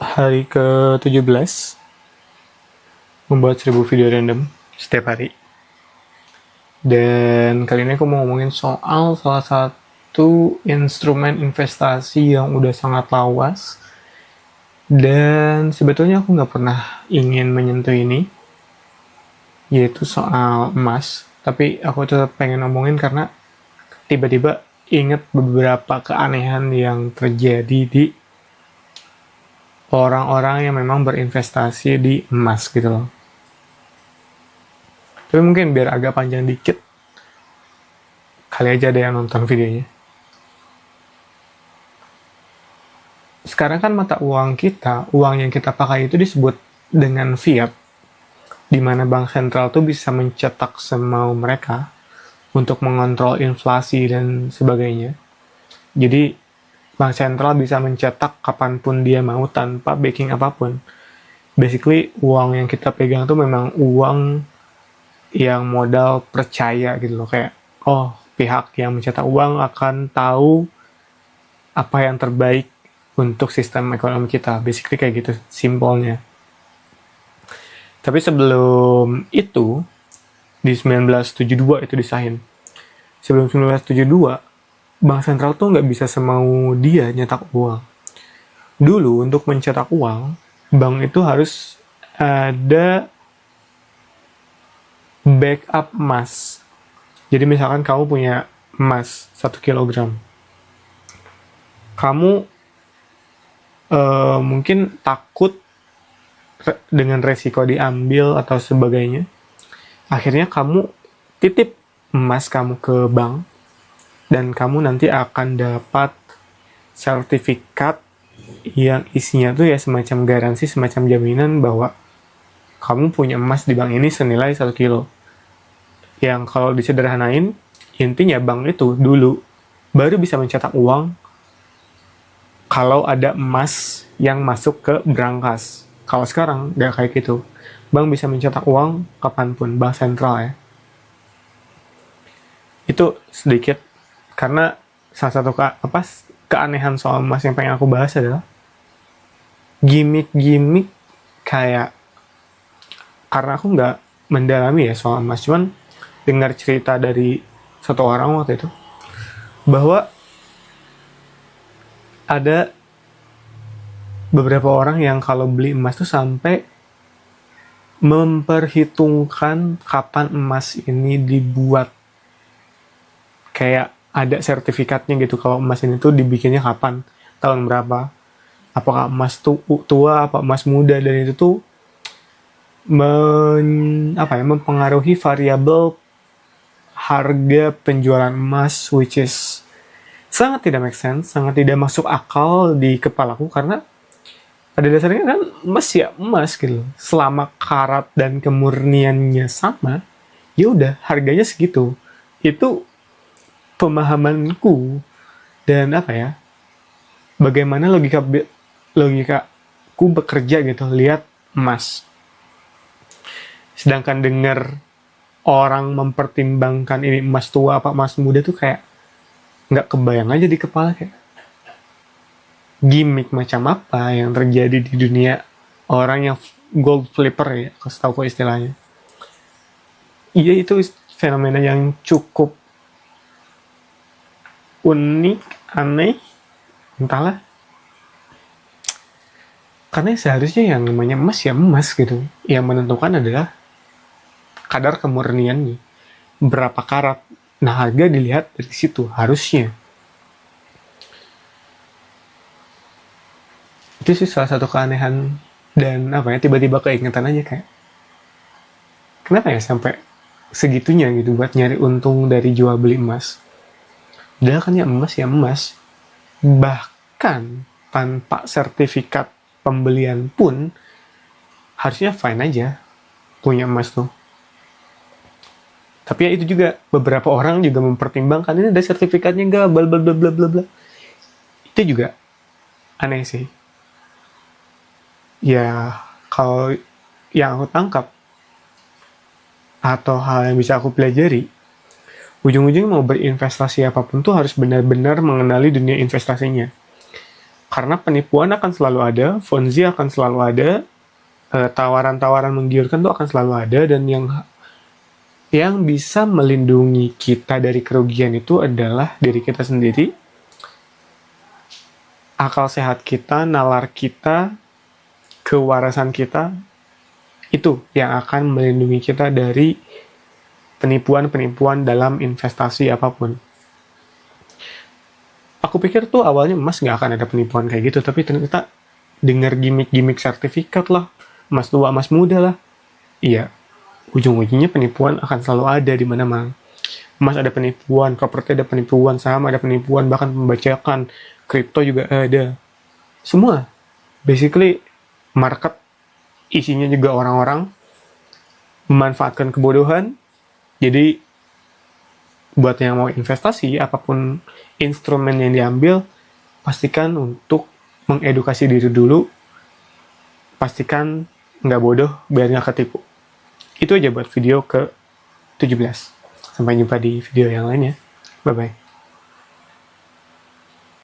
Hari ke-17 membuat 1000 video random setiap hari. Dan kali ini aku mau ngomongin soal salah satu instrumen investasi yang udah sangat lawas. Dan sebetulnya aku nggak pernah ingin menyentuh ini, yaitu soal emas. Tapi aku tetap pengen ngomongin karena tiba-tiba inget beberapa keanehan yang terjadi di orang-orang yang memang berinvestasi di emas gitu loh. Tapi mungkin biar agak panjang dikit, kali aja ada yang nonton videonya. Sekarang kan mata uang kita, uang yang kita pakai itu disebut dengan fiat, di mana bank sentral tuh bisa mencetak semau mereka untuk mengontrol inflasi dan sebagainya. Jadi bank sentral bisa mencetak kapanpun dia mau tanpa backing apapun. Basically uang yang kita pegang tuh memang uang yang modal percaya gitu loh, kayak pihak yang mencetak uang akan tahu apa yang terbaik untuk sistem ekonomi kita. Basically kayak gitu simpelnya. Tapi sebelum itu, di 1972 itu disahin. Sebelum 1972, bank sentral tuh nggak bisa semau dia nyetak uang. Dulu untuk mencetak uang, bank itu harus ada backup emas. Jadi misalkan kamu punya emas 1 kilogram, kamu mungkin takut dengan resiko diambil atau sebagainya. Akhirnya kamu titip emas kamu ke bank dan kamu nanti akan dapat sertifikat yang isinya tuh ya semacam garansi, semacam jaminan bahwa kamu punya emas di bank ini senilai 1 kilo. Yang kalau disederhanain, intinya bank itu dulu baru bisa mencetak uang kalau ada emas yang masuk ke brankas. Kalau sekarang nggak kayak gitu. Bank bisa mencetak uang kapanpun, bank sentral ya. Itu sedikit karena salah satu keanehan soal emas yang pengen aku bahas adalah gimmick-gimmick kayak, karena aku nggak mendalami ya soal emas, cuman dengar cerita dari satu orang waktu itu bahwa ada beberapa orang yang kalau beli emas tuh sampai memperhitungkan kapan emas ini dibuat. Kayak ada sertifikatnya gitu kalau emas ini tuh dibikinnya kapan, tahun berapa, apakah emas tuh tua apa emas muda, dan itu tuh mempengaruhi variabel harga penjualan emas, which is sangat tidak make sense, sangat tidak masuk akal di kepalaku, karena pada dasarnya kan emas ya emas gitu. Selama karat dan kemurniannya sama, ya udah harganya segitu. Itu pemahamanku. Dan bagaimana logikaku bekerja gitu lihat emas. Sedangkan dengar orang mempertimbangkan ini emas tua apa emas muda tuh kayak nggak kebayang aja di kepala, kayak gimmick macam apa yang terjadi di dunia orang yang gold flipper ya, kasih tahu kok istilahnya. Iya, itu fenomena yang cukup unik, aneh, entahlah. Karena seharusnya yang namanya emas ya emas gitu. Yang menentukan adalah kadar kemurniannya. Berapa karat. Nah, harga dilihat dari situ harusnya. Itu sih salah satu keanehan, dan tiba-tiba keingetan aja kayak kenapa ya sampai segitunya gitu buat nyari untung dari jual beli emas. Padahal kan ya emas, bahkan tanpa sertifikat pembelian pun harusnya fine aja punya emas tuh. Tapi ya itu juga beberapa orang juga mempertimbangkan ini ada sertifikatnya enggak, bla bla bla bla bla bla. Itu juga aneh sih. Ya kalau yang aku tangkap atau hal yang bisa aku pelajari, ujung-ujungnya mau berinvestasi apapun tuh harus benar-benar mengenali dunia investasinya. Karena penipuan akan selalu ada, Ponzi akan selalu ada, tawaran-tawaran menggiurkan tuh akan selalu ada, dan yang bisa melindungi kita dari kerugian itu adalah diri kita sendiri, akal sehat kita, nalar kita, kewarasan kita, itu yang akan melindungi kita dari penipuan-penipuan dalam investasi apapun. Aku pikir tuh awalnya emas nggak akan ada penipuan kayak gitu, tapi ternyata dengar gimmick-gimmick sertifikat lah, emas tua, emas muda lah. Iya, ujung-ujungnya penipuan akan selalu ada di mana-mana. Emas ada penipuan, properti ada penipuan, saham ada penipuan, bahkan pembajakan, kripto juga ada. Semua. Basically, market isinya juga orang-orang memanfaatkan kebodohan. Jadi, buat yang mau investasi, apapun instrumen yang diambil, pastikan untuk mengedukasi diri dulu. Pastikan nggak bodoh, biar nggak ketipu. Itu aja buat video ke-17. Sampai jumpa di video yang lainnya. Bye-bye.